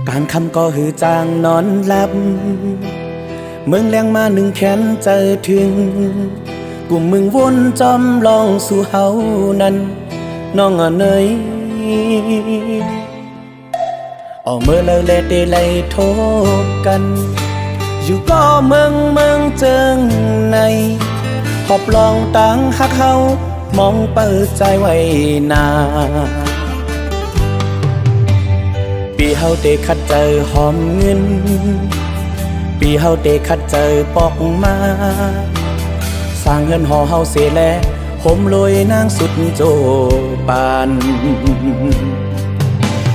กลางคำก็หือจางนอนหลับเมืองแรงมาหนึ่งแขนเจอถึงกลุ่มมึงวนจอมลองสู่เฮานั้นน้องเนยออกเมื่อเลยเดลัยโทบกันอยู่ก็เมืองเจิงในหอบลองตังหักเฮามองเปิดใจไว้นาปีเฮาเตคัดเจอหอมเงินปีเฮาเตคัดเจอปอกมาสร้างเงินห่อเฮาเสียแลผมลอยนางสุดโจปาน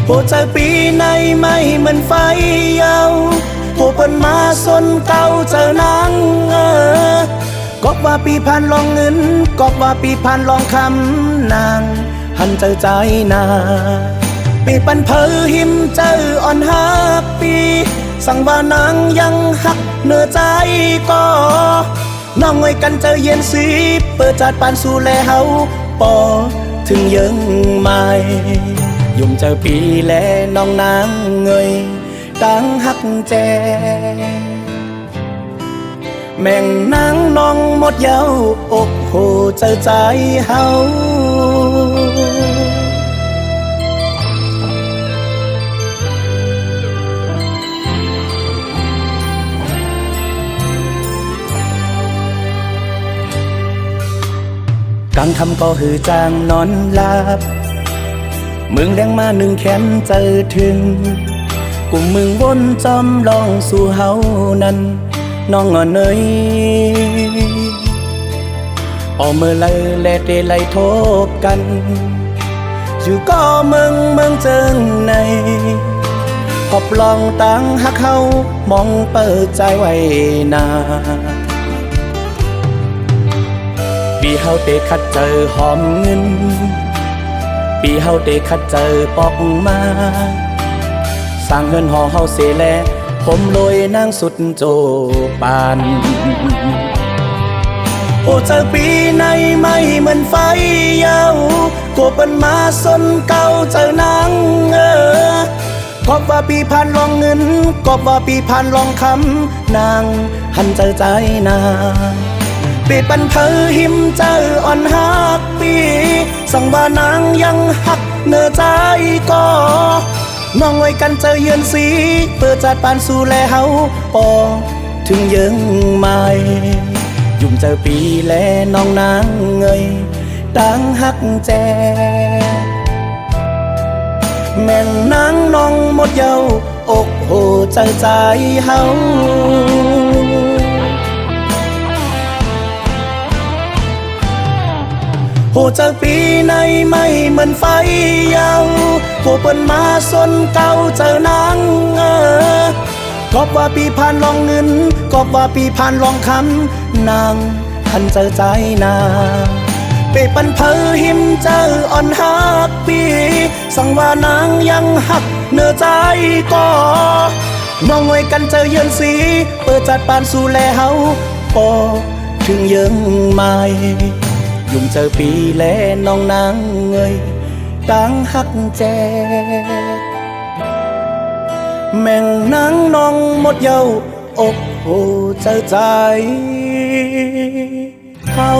โหเจอปีในไม่เหมือนไฟเยาโหเปิ้นมาสนเก่าเจอนางก็ว่าปีพันลองเงินก็ว่าปีพันลองคำนางหันเจอใจนาปีปันเพอหิมเจออ่อนหักปีสั่งว่านางยังหักเนื้อใจก็น้องไว้กันเจอเย็นสีเปิดจัดปานสู่แลเฮาปอถึงยังไม่ยุ่มเจอปีแลน้องนางเงยตั้งหักแจแม่งนางน้องหมดเย้าอกโหเจอใจเฮากลางคำก็หือจางนอนหลับเมืองแดงมาหนึ่งแขนเจอถึงกลุ่มมึงวนจอมลองสู่เฮานั้นน้องเนยออกเมื่อเลยแลเดลัยโทบกันอยู่ก็เมืองเจิงในหอบลองตังหักเฮามองเปิดใจไว้นาปีเฮาเตคัดเจอหอมเงินปีเฮาเตคัดเจอปอกมาสร้างเงินห่อเฮาเสียแลผมลอยนางสุดโจปานโอ้เจอปีในไม่เหมือนไฟเยาตัวเปิ้นมาสนเก่าเจอนางก็ว่าปีพันลองเงินก็ว่าปีพันลองคำนางหันเจอใจนาปีปันเพอหิมเจออ่อนหักปีสั่งว่านางยังหักเนื้อใจก็น้องไว้กันเจอเยือนสีเปิดจัดปานสู่แลเฮาปอถึงยังไม่ยุ่มเจอปีแลน้องนางเงยตั้งหักแจแม่งนางน้องหมดเย้าอกโหเจอใจเฮาโหเจอปีในไม่เหมือนไฟเยาโหเปิ้นมาสนเก่าเจอนางก็ว่าปีพันลองเงินก็ว่าปีพันลองคำนางหันเจอใจนาปีปันเพอหิมเจออ่อนหักปีสั่งว่านางยังหักเนื้อใจก็น้องไว้กันเจอเยือนสีเปิดจัดปานสู่แลเฮาพอถึงยังไม่ยุ่มเจอปีแลน้องนางเงยตั้งหักแจแม่งนางน้องหมดเย้าอกโหเจอใจเฮา